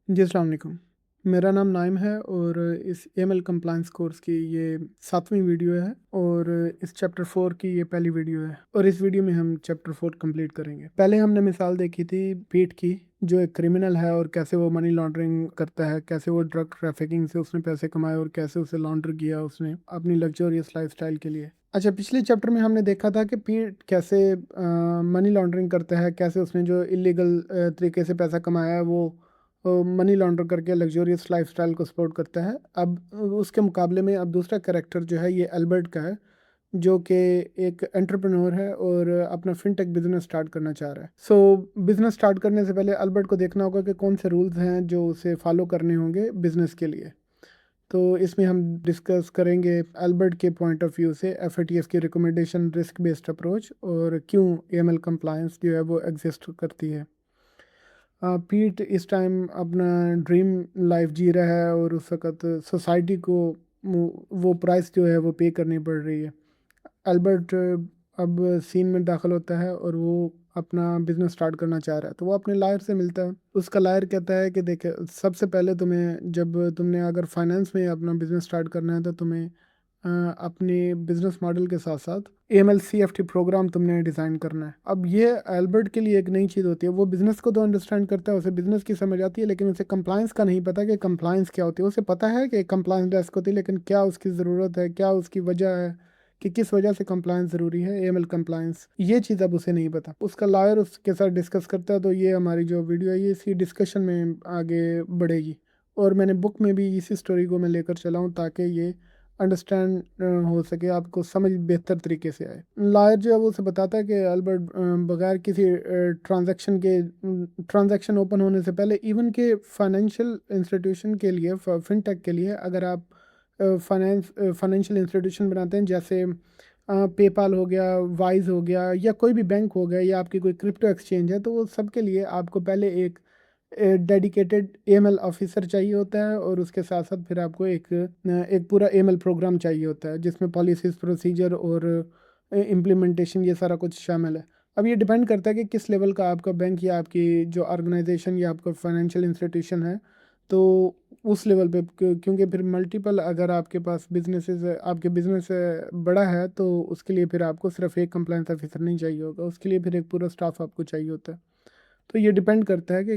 जी, अस्सलाम वालेकुम। मेरा नाम नाइम है और इस एएमएल कंप्लायंस कोर्स की ये 7वीं वीडियो है और इस चैप्टर 4 की ये पहली वीडियो है और इस वीडियो में हम चैप्टर 4 कंप्लीट करेंगे। पहले हमने मिसाल देखी थी पीट की, जो एक क्रिमिनल है और कैसे वो मनी लॉन्ड्रिंग करता है, कैसे वो ड्रग ट्रैफिकिंग से उसने पैसे कमाए और कैसे उसे लॉन्ड्र किया उसने अपनी लग्जरियस लाइफस्टाइल के लिए। अच्छा, पिछले चैप्टर में हमने देखा था कि पीट कैसे मनी लॉन्ड्रिंग करता है, कैसे उसने जो इलीगल तरीके से पैसा कमाया है वो मनी लॉन्ड्र करके लग्जरियस लाइफस्टाइल को सपोर्ट करता है। अब उसके मुकाबले में अब दूसरा कैरेक्टर जो है ये अल्बर्ट का है, जो कि एक एंटरप्रेन्योर है और अपना फिनटेक बिजनेस स्टार्ट करना चाह रहा है। बिजनेस स्टार्ट करने से पहले अल्बर्ट को देखना होगा कि कौन से रूल्स हैं जो उसे फॉलो करने होंगे बिजनेस के लिए। तो इसमें हम डिस्कस करेंगे अल्बर्ट के पॉइंट ऑफ व्यू से एफएटीएफ की रिकमेंडेशन, रिस्क बेस्ड अप्रोच और क्यों एएमएल कंप्लायंस जो है वो एग्जिस्ट करती है। पीट इस टाइम अपना ड्रीम लाइफ जी रहा है और उस वक़्त सोसाइटी को वो प्राइस जो है वो पे करनी पड़ रही है। अल्बर्ट अब सीन में दाखिल होता है और वो अपना बिजनेस स्टार्ट करना चाह रहा है, तो वो अपने लायर से मिलता है। उसका लायर कहता है कि देख, सबसे पहले तुम्हें, जब तुमने अगर फाइनेंस में अपना बिजनेस स्टार्ट करना है तो तुम्हें अपने बिजनेस मॉडल के साथ साथ AML-CFT प्रोग्राम तुमने डिज़ाइन करना है। अब ये अल्बर्ट के लिए एक नई चीज़ होती है। वो बिज़नेस को तो अंडरस्टैंड करता है, उसे बिज़नेस की समझ आती है, लेकिन उसे कंप्लायंस का नहीं पता कि कंप्लायंस क्या होती है। उसे पता है कि कंप्लायंस डेस्क होती है, लेकिन क्या उसकी ज़रूरत है, क्या उसकी वजह है कि किस वजह से कंप्लायंस ज़रूरी है, AML कंप्लायंस, ये चीज़ अब उसे नहीं पता। उसका लॉयर उसके साथ डिस्कस करता है, तो ये हमारी जो वीडियो है ये इसी डिस्कशन में आगे बढ़ेगी और मैंने बुक में भी इसी स्टोरी को मैं लेकर चला हूँ ताकि ये अंडरस्टैंड हो सके, आपको समझ बेहतर तरीके से आए। लॉयर जो है वो उसे बताता है कि अल्बर्ट बगैर किसी ट्रांजैक्शन ओपन होने से पहले, इवन के फाइनेंशियल इंस्टीट्यूशन के लिए, फिनटेक के लिए, अगर आप फाइनेंशियल इंस्टीट्यूशन बनाते हैं जैसे पेपाल हो गया, वाइज हो गया, या कोई भी बैंक हो गया, या आपकी कोई क्रिप्टो एक्सचेंज है, तो वो सब के लिए आपको पहले एक डेडिकेटेड AML ऑफिसर चाहिए होता है और उसके साथ साथ फिर आपको एक पूरा AML प्रोग्राम चाहिए होता है जिसमें पॉलिसीज, प्रोसीजर और इम्प्लीमेंटेशन, ये सारा कुछ शामिल है। अब ये डिपेंड करता है कि किस लेवल का आपका बैंक या आपकी जो ऑर्गेनाइजेशन या आपका फाइनेंशियल इंस्टीट्यूशन है, तो उस लेवल पे क्योंकि फिर मल्टीपल, अगर आपके पास बिजनेसेस, आपके बिजनेस बड़ा है, तो उसके लिए फिर आपको सिर्फ एक कंप्लायंस ऑफिसर नहीं चाहिए होगा, उसके लिए फिर एक पूरा स्टाफ आपको चाहिए होता है। तो ये डिपेंड करता है कि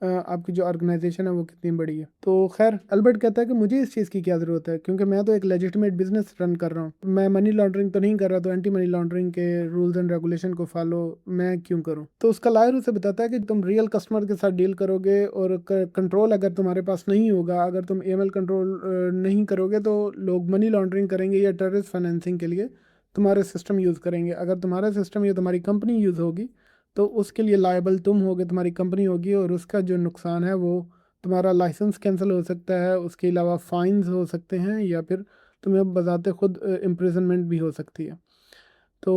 आपकी जो ऑर्गेनाइजेशन है वो कितनी बड़ी है। तो खैर, अल्बर्ट कहता है कि मुझे इस चीज़ की क्या ज़रूरत है, क्योंकि मैं तो एक लेजिटिमेट बिजनेस रन कर रहा हूँ, मैं मनी लॉन्ड्रिंग तो नहीं कर रहा, तो एंटी मनी लॉन्ड्रिंग के रूल्स एंड रेगुलेशन को फॉलो मैं क्यों करूँ। तो उसका लॉयर उसे बताता है कि तुम रियल कस्टमर के साथ डील करोगे और कंट्रोल अगर तुम्हारे पास नहीं होगा, अगर तुम AML कंट्रोल नहीं करोगे, तो लोग मनी लॉन्ड्रिंग करेंगे या टेररिस्ट फाइनेंसिंग के लिए तुम्हारे सिस्टम यूज़ करेंगे। अगर तुम्हारा सिस्टम या तुम्हारी कंपनी यूज़ होगी, तो उसके लिए लायबल तुम होगे, तुम्हारी कंपनी होगी, और उसका जो नुकसान है वो तुम्हारा लाइसेंस कैंसिल हो सकता है, उसके अलावा फाइन्स हो सकते हैं, या फिर तुम्हें बजाते खुद इम्प्रिजनमेंट भी हो सकती है। तो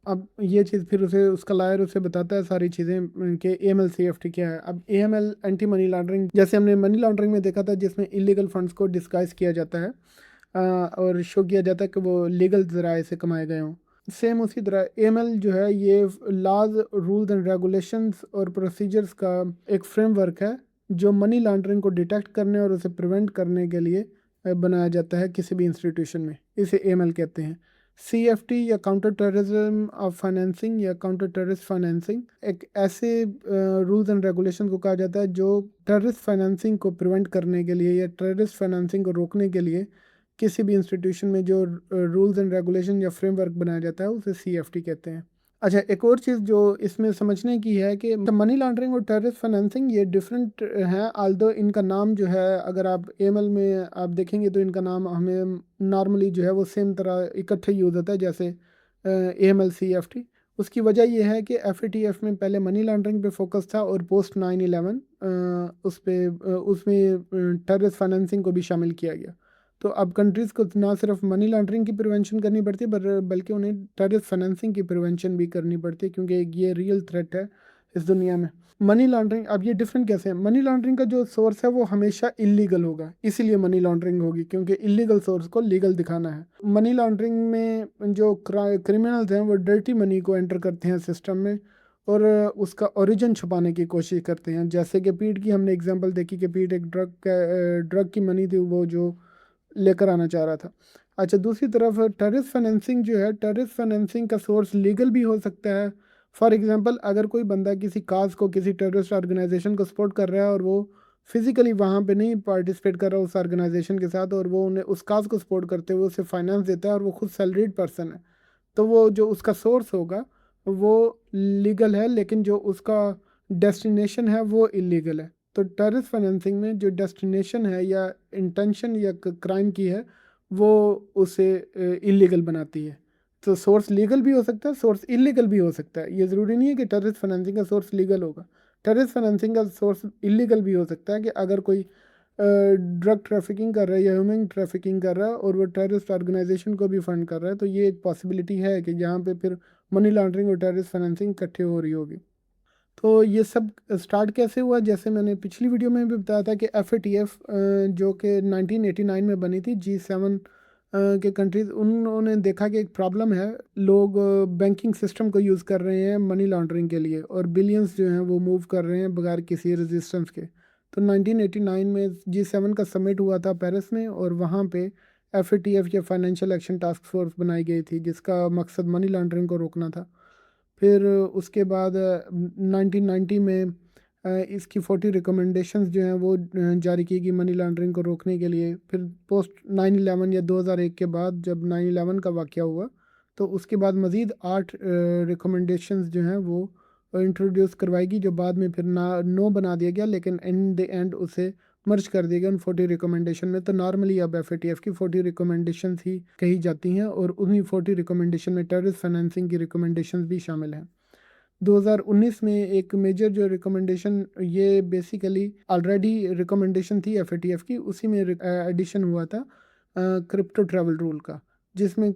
अब ये चीज़ फिर उसे, उसका लायर उसे बताता है सारी चीज़ें कि AML-CFT क्या है। अब AML एंटी मनी लॉन्ड्रिंग, जैसे हमने मनी लॉन्ड्रिंग में देखा था जिसमें इलीगल फंड्स को डिस्गाइज किया जाता है और शो किया जाता है कि वो लीगल ज़राए से कमाए गए हों। सेम उसी तरह AML जो है ये लॉज, रूल्स एंड रेगुलेशंस और प्रोसीजर्स का एक फ्रेमवर्क है जो मनी लॉन्ड्रिंग को डिटेक्ट करने और उसे प्रिवेंट करने के लिए बनाया जाता है किसी भी इंस्टीट्यूशन में। इसे AML कहते हैं। CFT या काउंटर टेररिज्म ऑफ फाइनेंसिंग या काउंटर टेररिस्ट फाइनेंसिंग, एक ऐसे रूल्स एंड रेगुलेशन को कहा जाता है जो टेररिस्ट फाइनेंसिंग को प्रिवेंट करने के लिए या टेररिस्ट फाइनेंसिंग को रोकने के लिए किसी भी इंस्टीट्यूशन में जो रूल्स एंड रेगुलेशन या फ्रेमवर्क बनाया जाता है उसे CFT कहते हैं। अच्छा, एक और चीज़ जो इसमें समझने की है कि मनी लॉन्ड्रिंग और टेररिस्ट फाइनेंसिंग ये डिफरेंट हैं, आल्दो इनका नाम जो है, अगर आप AML में आप देखेंगे तो इनका नाम हमें नॉर्मली जो है वो सेम तरह इकट्ठे यूज़ होता है, जैसे AML-CFT। उसकी वजह यह है कि FATF में पहले मनी लॉन्ड्रिंग पे फोकस था और पोस्ट 9/11 उस पे उसमें टेररिस्ट फाइनेंसिंग को भी शामिल किया गया। तो अब कंट्रीज़ को ना सिर्फ मनी लॉन्ड्रिंग की प्रिवेंशन करनी पड़ती है, बल्कि उन्हें टेररिस्ट फाइनेंसिंग की प्रिवेंशन भी करनी पड़ती है, क्योंकि ये रियल थ्रेट है इस दुनिया में। मनी लॉन्ड्रिंग, अब ये डिफरेंट कैसे है, मनी लॉन्ड्रिंग का जो सोर्स है वो हमेशा इलीगल होगा, इसीलिए मनी लॉन्ड्रिंग होगी, क्योंकि इलीगल सोर्स को लीगल दिखाना है। मनी लॉन्ड्रिंग में जो क्रिमिनल्स हैं वो डर्टी मनी को एंटर करते हैं सिस्टम में और उसका ओरिजिन छुपाने की कोशिश करते हैं। जैसे कि पीट की हमने एग्जांपल देखी कि पीट एक ड्रग की मनी थी वो जो लेकर आना चाह रहा था। अच्छा, दूसरी तरफ टेररिस्ट फाइनेंसिंग जो है, टेररिस्ट फाइनेंसिंग का सोर्स लीगल भी हो सकता है। फॉर एग्जांपल, अगर कोई बंदा किसी काज को, किसी टेररिस्ट ऑर्गेनाइजेशन को सपोर्ट कर रहा है और वो फिजिकली वहाँ पे नहीं पार्टिसिपेट कर रहा उस ऑर्गेनाइजेशन के साथ, और वो उन्हें उस काज को सपोर्ट करते हुए उसे फाइनेंस देता है और वो खुद सैलरीड पर्सन है, तो वो जो उसका सोर्स होगा वो लीगल है, लेकिन जो उसका डेस्टिनेशन है वो इलीगल है। तो टेररिस्ट फाइनेंसिंग में जो डेस्टिनेशन है या इंटेंशन या क्राइम की है वो उसे इलीगल बनाती है। तो सोर्स लीगल भी हो सकता है, सोर्स इलीगल भी हो सकता है। ये ज़रूरी नहीं है कि टेररिस्ट फाइनेंसिंग का सोर्स लीगल होगा। टेररिस्ट फाइनेंसिंग का सोर्स इलीगल भी हो सकता है कि अगर कोई ड्रग ट्रैफिकिंग कर रहा है या ह्यूमन ट्रैफिकिंग कर रहा है और वो टेररिस्ट ऑर्गेनाइजेशन को भी फंड कर रहा है, तो ये एक पॉसिबिलिटी है कि यहाँ पे फिर मनी लॉन्ड्रिंग और टेररिस्ट फाइनेंसिंग इकट्ठे हो रही होगी। तो ये सब स्टार्ट कैसे हुआ? जैसे मैंने पिछली वीडियो में भी बताया था कि FATF जो कि 1989 में बनी थी, G7 के कंट्रीज, उन्होंने देखा कि एक प्रॉब्लम है, लोग बैंकिंग सिस्टम को यूज़ कर रहे हैं मनी लॉन्ड्रिंग के लिए और बिलियंस जो हैं वो मूव कर रहे हैं बगैर किसी रेजिस्टेंस के। तो 1989 में G7 का समिट हुआ था पेरिस में, और वहाँ पे FATF या फाइनेंशियल एक्शन टास्क फोर्स बनाई गई थी जिसका मकसद मनी लॉन्ड्रिंग को रोकना था। फिर उसके बाद 1990 में इसकी 40 रिकमेंडेशंस जो हैं वो जारी की गई मनी लॉन्ड्रिंग को रोकने के लिए। फिर पोस्ट 9/11 या 2001 के बाद जब 9/11 का वाक़या हुआ, तो उसके बाद मज़ीद 8 रिकमेंडेशंस जो हैं वो इंट्रोड्यूस करवाएगी, जो बाद में फिर ना नो बना दिया गया, लेकिन इन द एंड उसे मर्ज कर दिया गया उन 40 रिकमेंडेशन में। तो नॉर्मली अब FATF की 40 रिकमेंडेशंस ही कही जाती हैं, और उन्हीं 40 रिकमेंडेशन में टेररिस्ट फाइनेंसिंग की रिकमेंडेशंस भी शामिल हैं। 2019 में एक मेजर जो रिकमेंडेशन, ये बेसिकली ऑलरेडी रिकमेंडेशन थी FATF की, उसी में एडिशन हुआ था क्रिप्टो ट्रैवल रूल का, जिसमें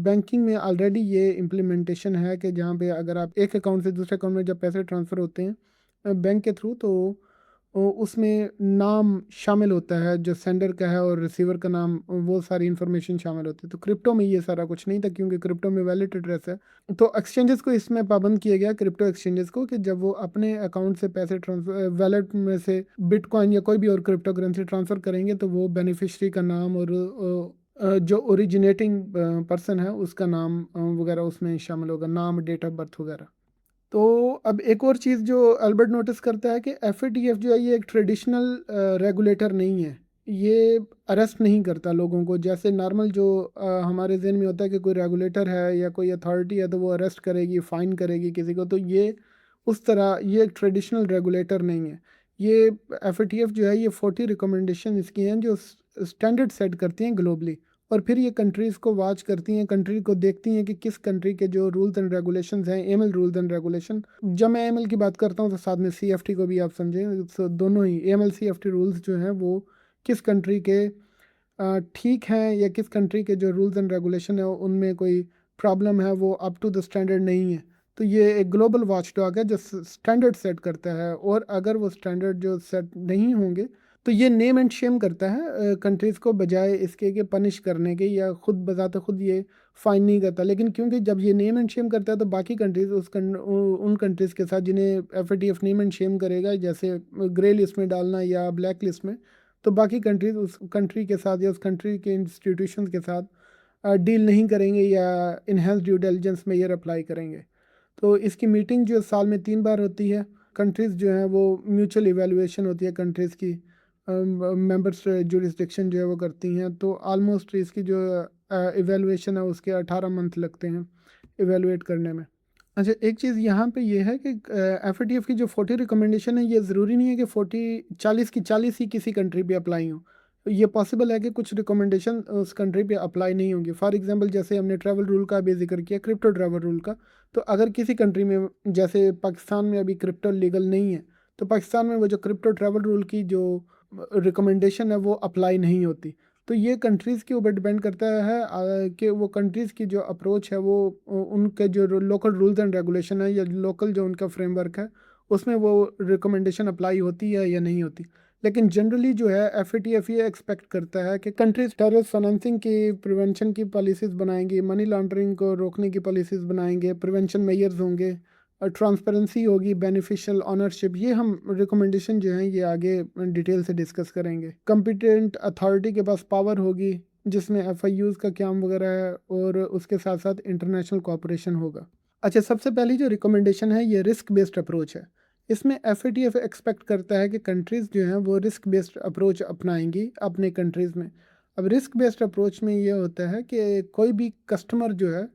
बैंकिंग में ऑलरेडी ये इम्प्लीमेंटेशन है कि जहाँ पे अगर आप एक अकाउंट से दूसरे अकाउंट में जब पैसे ट्रांसफ़र होते हैं बैंक के थ्रू, तो उसमें नाम शामिल होता है जो सेंडर का है और रिसीवर का नाम, वो सारी इन्फॉर्मेशन शामिल होती है। तो क्रिप्टो में ये सारा कुछ नहीं था, क्योंकि क्रिप्टो में वैलिड एड्रेस है। तो एक्सचेंजेस को इसमें पाबंद किया गया, क्रिप्टो एक्सचेंजेस को, कि जब वो अपने अकाउंट से पैसे ट्रांसफर, वैलेट में से बिटकॉइन या कोई भी और क्रिप्टो करेंसी ट्रांसफ़र करेंगे, तो वो बेनिफिशरी का नाम और जो ओरिजिनेटिंग पर्सन है उसका नाम वगैरह उसमें शामिल होगा, नाम, डेट ऑफ बर्थ वगैरह। तो अब एक और चीज़ जो अल्बर्ट नोटिस करता है कि FATF जो है ये एक ट्रेडिशनल रेगुलेटर नहीं है। ये अरेस्ट नहीं करता लोगों को, जैसे नॉर्मल जो हमारे ज़हन में होता है कि कोई रेगुलेटर है या कोई अथॉरिटी है तो वो अरेस्ट करेगी, फ़ाइन करेगी किसी को। तो ये उस तरह ये एक ट्रेडिशनल रेगुलेटर नहीं है। ये FATF जो है ये 40 रिकमेंडेशन इसकी हैं जो स्टैंडर्ड सेट करती हैं ग्लोबली, और फिर ये कंट्रीज़ को वॉच करती हैं, कंट्री को देखती हैं कि किस कंट्री के जो रूल्स एंड रेगुलेशंस हैं, AML रूल्स एंड रेगुलेशन। जब मैं AML की बात करता हूँ तो साथ में CFT को भी आप समझें, तो दोनों ही AML CFT रूल्स जो हैं वो किस कंट्री के ठीक हैं, या किस कंट्री के जो रूल्स एंड रेगुलेशन है उनमें कोई प्रॉब्लम है, वो अप टू द स्टैंडर्ड नहीं है। तो ये एक ग्लोबल वॉच डॉग है जो स्टैंडर्ड सेट करता है, और अगर वो स्टैंडर्ड जो सेट नहीं होंगे तो ये नेम एंड शेम करता है कंट्रीज़ को, बजाय इसके कि पनिश करने के या खुद बजाते खुद ये फ़ाइन नहीं करता। लेकिन क्योंकि जब ये नेम एंड शेम करता है तो बाकी कंट्रीज़ उन कंट्रीज़ के साथ जिन्हें FATF नेम एंड शेम करेगा, जैसे ग्रे लिस्ट में डालना या ब्लैक लिस्ट में, तो बाकी कंट्रीज़ उस कंट्री के साथ या उस कंट्री के इंस्टीट्यूशन के साथ डील नहीं करेंगे या enhance due diligence measure apply करेंगे। तो इसकी मीटिंग जो साल में 3 बार होती है। कंट्रीज़ जो हैं वो म्यूचुअल इवैल्यूएशन होती है कंट्रीज़ की, मेंबर्स जुरिस्डिक्शन जो है वो करती हैं। तो ऑलमोस्ट इसकी जो इवैल्यूएशन है उसके 18 मंथ लगते हैं इवैल्यूएट करने में। अच्छा, एक चीज़ यहाँ पे ये है कि FATF की जो 40 रिकमेंडेशन है, ये ज़रूरी नहीं है कि 40 की 40 ही किसी कंट्री पे अप्लाई हो। ये पॉसिबल है कि कुछ रिकमेंडेशन उस कंट्री पे अप्लाई नहीं होंगी। फॉर एग्जांपल, जैसे हमने ट्रैवल रूल का भी जिक्र किया, क्रिप्टो ट्रैवल रूल का, तो अगर किसी कंट्री में, जैसे पाकिस्तान में अभी क्रिप्टो लीगल नहीं है, तो पाकिस्तान में वो जो क्रिप्टो ट्रैवल रूल की जो रिकमेंडेशन है वो अप्लाई नहीं होती। तो ये कंट्रीज़ के ऊपर डिपेंड करता है कि वो कंट्रीज़ की जो अप्रोच है वो उनके जो लोकल रूल्स एंड रेगुलेशन है या लोकल जो उनका फ्रेमवर्क है उसमें वो रिकमेंडेशन अप्लाई होती है या नहीं होती। लेकिन जनरली जो है FATF ये एक्सपेक्ट करता है कि कंट्रीज टेररिस्ट फाइनेंसिंग की प्रिवेंशन की पॉलिसीज़ बनाएंगी, मनी लॉन्ड्रिंग को रोकने की पॉलिसीज़ बनाएंगे, प्रिवेंशन मेजर्स होंगे, ट्रांसपेरेंसी होगी, बेनिफिशियल ओनरशिप, ये हम रिकमेंडेशन जो हैं ये आगे डिटेल से डिस्कस करेंगे। कॉम्पिटेंट अथॉरिटी के पास पावर होगी जिसमें एफआईयूज़ का क्याम वगैरह है, और उसके साथ साथ इंटरनेशनल कोऑपरेशन होगा। अच्छा, सबसे पहली जो रिकमेंडेशन है ये रिस्क बेस्ड अप्रोच है। इसमें एफएटीएफ एक्सपेक्ट करता है कि कंट्रीज़ जो हैं वो रिस्क बेस्ड अप्रोच अपनाएंगी अपने कंट्रीज़ में। अब रिस्क बेस्ड अप्रोच में ये होता है कि कोई भी कस्टमर जो है,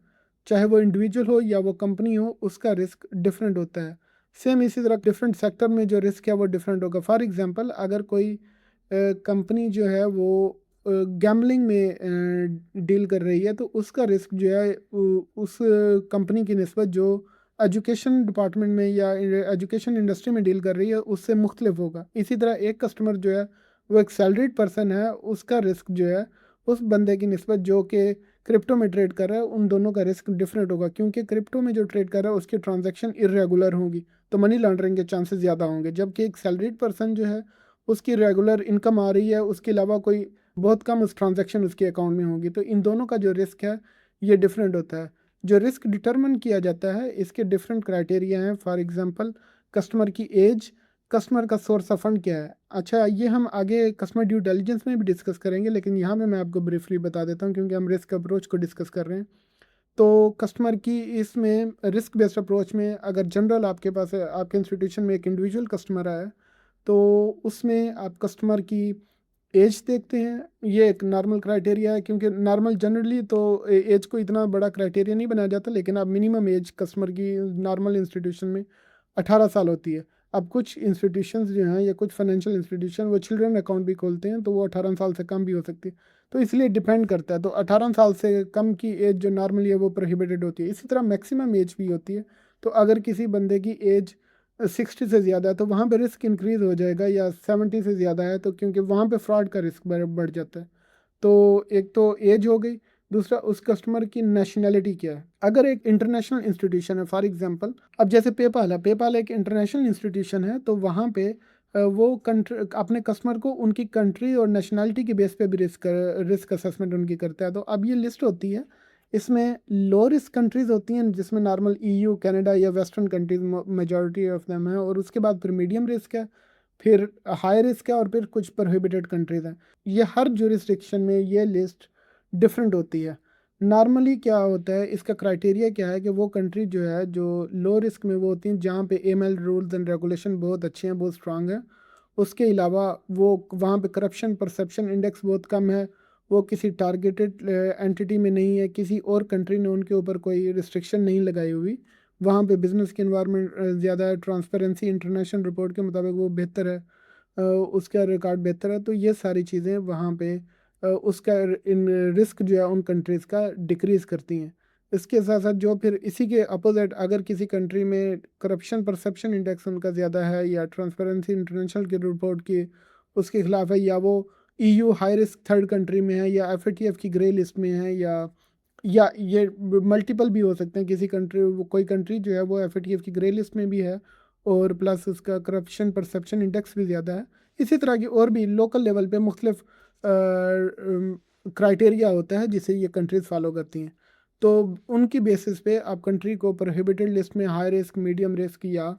चाहे वो इंडिविजुअल हो या वो कंपनी हो, उसका रिस्क डिफरेंट होता है। सेम इसी तरह डिफरेंट सेक्टर में जो रिस्क है वो डिफरेंट होगा। फॉर एग्जांपल, अगर कोई कंपनी जो है वो गैम्बलिंग में डील कर रही है, तो उसका रिस्क जो है उस कंपनी की निस्बत जो एजुकेशन डिपार्टमेंट में या एजुकेशन इंडस्ट्री में डील कर रही है उससे मुख्तलिफ होगा। इसी तरह एक कस्टमर जो है वो एक सैलरीड पर्सन है, उसका रिस्क जो है उस बंदे की निस्बत जो कि क्रिप्टो में ट्रेड कर रहा है, उन दोनों का रिस्क डिफरेंट होगा, क्योंकि क्रिप्टो में जो ट्रेड कर रहा है उसकी ट्रांजैक्शन इरेगुलर होंगी, तो मनी लॉन्ड्रिंग के चांसेस ज़्यादा होंगे। जबकि एक सैलरीड पर्सन जो है उसकी रेगुलर इनकम आ रही है, उसके अलावा कोई बहुत कम उस ट्रांजैक्शन उसके अकाउंट में होगी, तो इन दोनों का जो रिस्क है ये डिफरेंट होता है। जो रिस्क डिटरमिन किया जाता है इसके डिफरेंट क्राइटेरिया हैं। फॉर एग्जांपल, कस्टमर की एज, कस्टमर का सोर्स ऑफ फंड क्या है। अच्छा, ये हम आगे कस्टमर ड्यू डिलिजेंस में भी डिस्कस करेंगे, लेकिन यहाँ पे मैं आपको ब्रीफली बता देता हूँ क्योंकि हम रिस्क अप्रोच को डिस्कस कर रहे हैं। तो कस्टमर की इसमें रिस्क बेस्ड अप्रोच में अगर जनरल आपके पास है, आपके इंस्टीट्यूशन में एक इंडिविजुअल कस्टमर आया, तो उसमें आप कस्टमर की एज देखते हैं। ये एक नॉर्मल क्राइटेरिया है, क्योंकि नॉर्मल जनरली तो एज को इतना बड़ा क्राइटेरिया नहीं बनाया जाता, लेकिन आप मिनिमम एज कस्टमर की नॉर्मल इंस्टीट्यूशन में 18 साल होती है। अब कुछ इंस्टीट्यूशंस जो हैं या कुछ फाइनेंशियल इंस्टीट्यूशन वो चिल्ड्रन अकाउंट भी खोलते हैं, तो वो 18 साल से कम भी हो सकती है, तो इसलिए डिपेंड करता है। तो 18 साल से कम की एज जो नॉर्मली है वो प्रोहिबिटेड होती है। इसी तरह मैक्सिमम एज भी होती है। तो अगर किसी बंदे की एज 60 से ज़्यादा है तो वहाँ पे रिस्क इंक्रीज़ हो जाएगा, या 70 से ज़्यादा है तो क्योंकि वहाँ पे फ्रॉड का रिस्क बढ़ जाता है। तो एक तो एज हो गई, दूसरा उस कस्टमर की नेशनैलिटी क्या है। अगर एक इंटरनेशनल इंस्टीट्यूशन है, फॉर एग्जांपल अब जैसे पेपाल है, पेपाल एक इंटरनेशनल इंस्टीट्यूशन है, तो वहाँ पे वो कंट्री अपने कस्टमर को उनकी कंट्री और नेशनैलिटी के बेस पे भी रिस्क असेसमेंट उनकी करता है। तो अब ये लिस्ट होती है, इसमें लो रिस्क कंट्रीज़ होती हैं जिसमें नॉर्मल ईयू, कनाडा या western countries majority of them है, और उसके बाद फिर मीडियम रिस्क है, फिर हाई रिस्क है, और फिर कुछ प्रोहिबिटेड कंट्रीज़ हैं। ये हर जुरिस्डिक्शन में ये लिस्ट डिफरेंट होती है। नॉर्मली क्या होता है, इसका क्राइटेरिया क्या है कि वो कंट्री जो है जो लो रिस्क में वो होती हैं जहाँ पे एमएल रूल्स एंड रेगुलेशन बहुत अच्छे हैं, बहुत स्ट्रांग है। उसके अलावा वो वहाँ पे करप्शन परसेप्शन इंडेक्स बहुत कम है, वो किसी टारगेटेड एंटिटी में नहीं है, किसी और कंट्री ने उनके ऊपर कोई रिस्ट्रिक्शन नहीं लगाई हुई। वहाँ पे बिजनेस की इन्वायरमेंट ज़्यादा है, ट्रांसपेरेंसी इंटरनेशनल रिपोर्ट के मुताबिक वो बेहतर है, उसका रिकॉर्ड बेहतर है। तो ये सारी चीज़ें वहाँ पे उसका इन रिस्क जो है उन कंट्रीज़ का डिक्रीज़ करती हैं। इसके साथ साथ जो फिर इसी के अपोजिट अगर किसी कंट्री में करप्शन परसेप्शन इंडेक्स उनका ज़्यादा है, या ट्रांसपेरेंसी इंटरनेशनल की रिपोर्ट की उसके खिलाफ है, या वो EU high risk third country में है, या एफएटीएफ की ग्रे लिस्ट में है, या ये मल्टीपल भी हो सकते हैं। किसी कंट्री कोई कंट्री जो है वो एफएटीएफ की ग्रे लिस्ट में भी है, और प्लस उसका करप्शन परसेप्शन इंडेक्स भी ज़्यादा है। इसी तरह की और भी लोकल लेवल पे मुख्तलिफ क्राइटेरिया होता है जिसे ये कंट्रीज़ फॉलो करती हैं। तो उनकी बेसिस पे आप कंट्री को प्रोहिबिटेड लिस्ट में, हाई रिस्क, मीडियम रिस्क या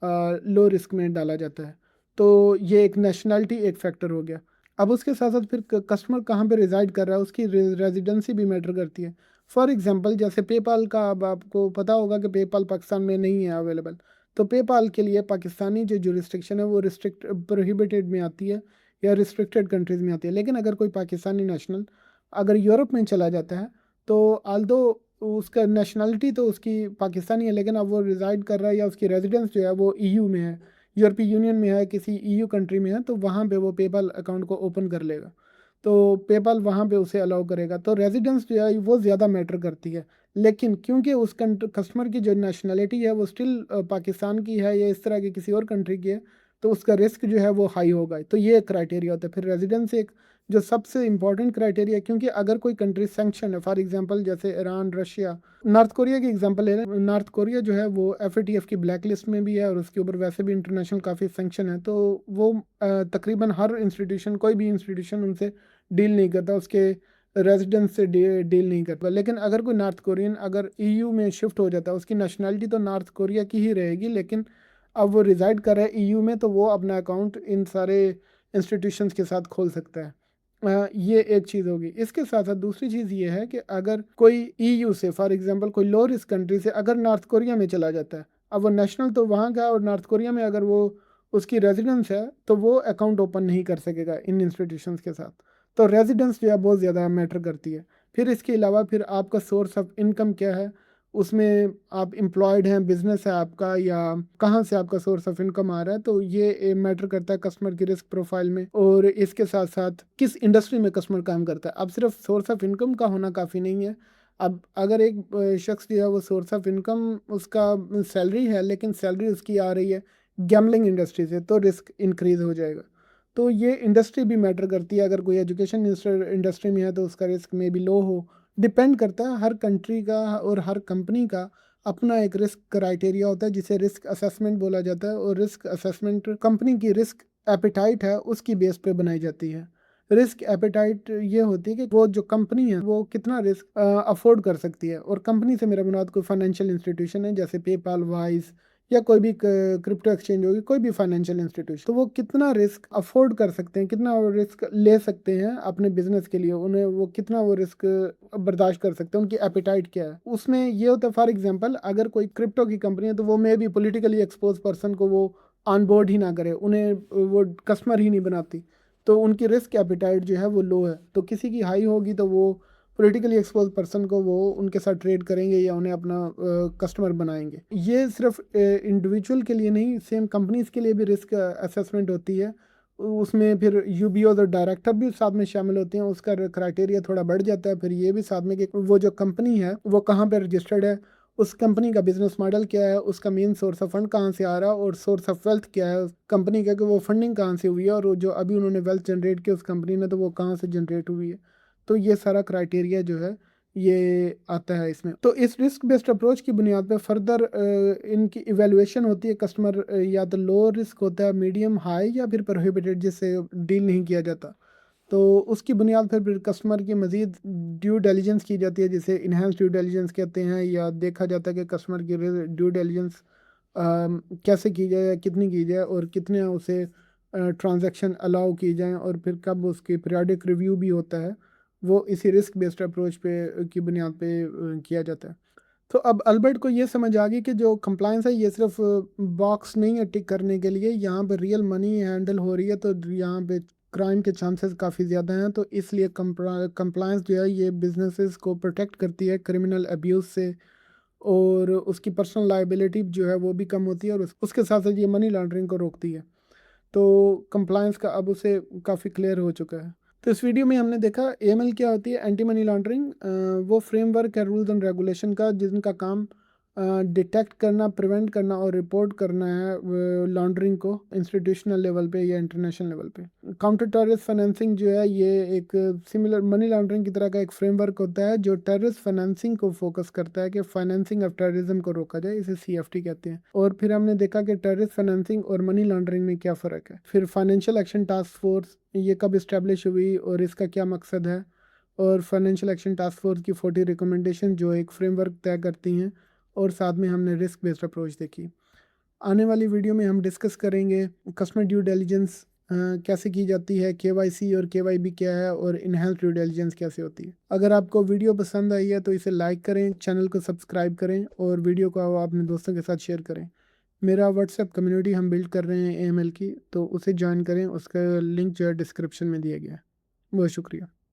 लो रिस्क में डाला जाता है। तो ये एक नेशनैलिटी एक फैक्टर हो गया। अब उसके साथ साथ फिर कस्टमर कहाँ पे रिजाइड कर रहा है उसकी रेजिडेंसी भी मैटर करती है। फॉर एग्जांपल, जैसे पेपाल का अब आपको पता होगा कि पेपाल पाकिस्तान में नहीं है अवेलेबल, तो पेपाल के लिए पाकिस्तानी जो जुरिस्डिक्शन है वो रिस्ट्रिक्ट प्रोहिबिटेड में आती है या रिस्ट्रिक्टेड कंट्रीज़ में आती है। लेकिन अगर कोई पाकिस्तानी नेशनल अगर यूरोप में चला जाता है, तो आल्दो उसका नेशनलिटी तो उसकी पाकिस्तानी है, लेकिन अब वो रिज़ाइड कर रहा है या उसकी रेजिडेंस जो है वो ईयू में है, यूरोपीय यूनियन में है, किसी ईयू कंट्री में है, तो वहाँ पे वो पेपाल अकाउंट को ओपन कर लेगा, तो पेपाल वहाँ पे उसे अलाउ करेगा। तो रेजिडेंस जो है वो ज़्यादा मैटर करती है। लेकिन क्योंकि उस कस्टमर की जो नेशनलिटी है वो स्टिल पाकिस्तान की है या इस तरह की किसी और कंट्री की है, तो उसका रिस्क जो है वो हाई होगा। तो ये एक क्राइटेरिया होता है। फिर रेजिडेंस एक जो सबसे इंपॉर्टेंट क्राइटेरिया है, क्योंकि अगर कोई कंट्री सैंक्शन है, फॉर एग्जांपल जैसे ईरान, रशिया, नॉर्थ कोरिया की एग्जांपल ले लें। नॉर्थ कोरिया जो है वो एफएटीएफ की ब्लैक लिस्ट में भी है, और उसके ऊपर वैसे भी इंटरनेशनल काफ़ी सैंक्शन है। तो वो तकरीबन हर इंस्टीट्यूशन, कोई भी इंस्टीट्यूशन उनसे डील नहीं करता, उसके रेजिडेंस से डील नहीं करता। लेकिन अगर कोई नॉर्थ कोरियन अगर ईयू में शिफ्ट हो जाता है, उसकी नेशनैलिटी तो नॉर्थ कोरिया की ही रहेगी, लेकिन अब वो रिजाइड कर रहा है ईयू में, तो वो अपना अकाउंट इन सारे इंस्टीट्यूशंस के साथ खोल सकता है। ये एक चीज़ होगी। इसके साथ साथ दूसरी चीज़ ये है कि अगर कोई ईयू से फॉर एग्जांपल कोई लो रिस्क कंट्री से अगर नॉर्थ कोरिया में चला जाता है, अब वो नेशनल तो वहाँ का, और नॉर्थ कोरिया में अगर वो उसकी रेजिडेंस है, तो वो अकाउंट ओपन नहीं कर सकेगा इन इंस्टीट्यूशंस के साथ। तो रेजिडेंस जो है बहुत ज़्यादा मैटर करती है। फिर इसके अलावा फिर आपका सोर्स ऑफ इनकम क्या है, उसमें आप एम्प्लॉयड हैं, बिजनेस है आपका, या कहाँ से आपका सोर्स ऑफ इनकम आ रहा है, तो ये मैटर करता है कस्टमर की रिस्क प्रोफाइल में। और इसके साथ साथ किस इंडस्ट्री में कस्टमर काम करता है। अब सिर्फ सोर्स ऑफ इनकम का होना काफ़ी नहीं है। अब अगर एक शख्स जो है वो सोर्स ऑफ इनकम उसका सैलरी है, लेकिन सैलरी उसकी आ रही है गैमलिंग इंडस्ट्री से, तो रिस्क इंक्रीज हो जाएगा। तो ये इंडस्ट्री भी मैटर करती है। अगर कोई एजुकेशन इंडस्ट्री में है तो उसका रिस्क में भी लो हो। डिपेंड करता है, हर कंट्री का और हर कंपनी का अपना एक रिस्क क्राइटेरिया होता है जिसे रिस्क असेसमेंट बोला जाता है। और रिस्क असेसमेंट कंपनी की रिस्क एपेटाइट है उसकी बेस पे बनाई जाती है। रिस्क एपेटाइट ये होती है कि वो जो कंपनी है वो कितना रिस्क अफोर्ड कर सकती है। और कंपनी से मेरा मुराद कोई फाइनेंशियल इंस्टीट्यूशन है जैसे पेपाल, वाइज, या कोई भी क्रिप्टो एक्सचेंज होगी, कोई भी फाइनेंशियल इंस्टीट्यूशन, तो वो कितना रिस्क अफोर्ड कर सकते हैं, कितना रिस्क ले सकते हैं अपने बिजनेस के लिए, उन्हें वो कितना वो रिस्क बर्दाश्त कर सकते हैं, उनकी एपिटाइट क्या है। उसमें ये होता है फॉर एग्जांपल अगर कोई क्रिप्टो की कंपनी है तो वो मे भी पॉलिटिकली एक्सपोज पर्सन को वो ऑन बोर्ड ही ना करे, उन्हें वो कस्टमर ही नहीं बनाती, तो उनकी रिस्क एपिटाइट जो है वो लो है। तो किसी की हाई होगी तो वो पॉलिटिकली एक्सपोज पर्सन को वो उनके साथ ट्रेड करेंगे या उन्हें अपना कस्टमर बनाएंगे। ये सिर्फ इंडिविजुअल के लिए नहीं, सेम कंपनीज के लिए भी रिस्क असेसमेंट होती है। उसमें फिर यूबीओज और डायरेक्टर भी साथ में शामिल होते हैं, उसका क्राइटेरिया थोड़ा बढ़ जाता है। फिर ये भी साथ में कि वो जो कंपनी है वो कहाँ पर रजिस्टर्ड है, उस कंपनी का बिजनेस मॉडल क्या है, उसका मेन सोर्स ऑफ फंड कहाँ से आ रहा है, और सोर्स ऑफ वेल्थ क्या है उस कंपनी का, कि वो फंडिंग कहाँ से हुई है, और वो जो अभी उन्होंने वेल्थ जनरेट की उस कंपनी ने, तो वो कहाँ से जनरेट हुई है। तो ये सारा क्राइटेरिया जो है ये आता है इसमें। तो इस रिस्क बेस्ड अप्रोच की बुनियाद पे फर्दर इनकी इवेलुएशन होती है। कस्टमर या तो लो रिस्क होता है, मीडियम, हाई, या फिर प्रोहिबिटेड जिससे डील नहीं किया जाता। तो उसकी बुनियाद पर फिर कस्टमर की मज़ीद ड्यू डिलिजेंस की जाती है, जिसे इन्हेंस ड्यू डिलिजेंस कहते हैं, या देखा जाता है कि कस्टमर की ड्यू डिलिजेंस कैसे की जाए, या कितनी की जाए, और कितने उसे ट्रांजैक्शन अलाउ की जाए, और फिर कब उसकी पीरियाडिक रिव्यू भी होता है। वो इसी रिस्क बेस्ड अप्रोच पे की बुनियाद पे किया जाता है। तो अब अल्बर्ट को ये समझ आ गई कि जो कंप्लायंस है ये सिर्फ बॉक्स नहीं है टिक करने के लिए, यहाँ पे रियल मनी हैंडल हो रही है, तो यहाँ पे क्राइम के चांसेस काफ़ी ज़्यादा हैं। तो इसलिए कंप्लायंस जो है ये बिजनेसेस को प्रोटेक्ट करती है क्रिमिनल अब्यूज़ से, और उसकी पर्सनल लाइबिलिटी जो है वो भी कम होती है, और उसके साथ साथ ये मनी लॉन्ड्रिंग को रोकती है। तो कंप्लायंस का अब उसे काफ़ी क्लियर हो चुका है। तो इस वीडियो में हमने देखा एएमएल क्या होती है, एंटी मनी लॉन्ड्रिंग। वो फ्रेमवर्क है रूल्स एंड रेगुलेशन का जिनका काम डिटेक्ट करना, प्रिवेंट करना और रिपोर्ट करना है लॉन्ड्रिंग को, इंस्टीट्यूशनल लेवल पे या इंटरनेशनल लेवल पे। काउंटर टेररिस्ट फाइनेंसिंग जो है ये एक सिमिलर मनी लॉन्ड्रिंग की तरह का एक फ्रेमवर्क होता है जो टेररिस्ट फाइनेंसिंग को फोकस करता है कि फाइनेंसिंग ऑफ टेररिज्म को रोका जाए, इसे सीएफटी कहते हैं। और फिर हमने देखा कि टेररिस्ट फाइनेंसिंग और मनी लॉन्ड्रिंग में क्या फ़र्क है। फिर फाइनेंशियल एक्शन टास्क फोर्स ये कब इस्टेब्लिश हुई और इसका क्या मकसद है, और फाइनेंशियल एक्शन टास्क फोर्स की 40 रिकमेंडेशन जो एक फ्रेमवर्क तय करती हैं। और साथ में हमने रिस्क बेस्ड अप्रोच देखी। आने वाली वीडियो में हम डिस्कस करेंगे कस्टमर ड्यू डिलिजेंस कैसे की जाती है, केवाईसी और केवाईबी क्या है, और इनहेंस ड्यू डिलिजेंस कैसे होती है। अगर आपको वीडियो पसंद आई है तो इसे लाइक करें, चैनल को सब्सक्राइब करें, और वीडियो को अपने दोस्तों के साथ शेयर करें। मेरा व्हाट्सएप कम्युनिटी हम बिल्ड कर रहे हैं एएमएल की, तो उसे ज्वाइन करें, उसका लिंक जो है डिस्क्रिप्शन में दिया गया है। बहुत शुक्रिया।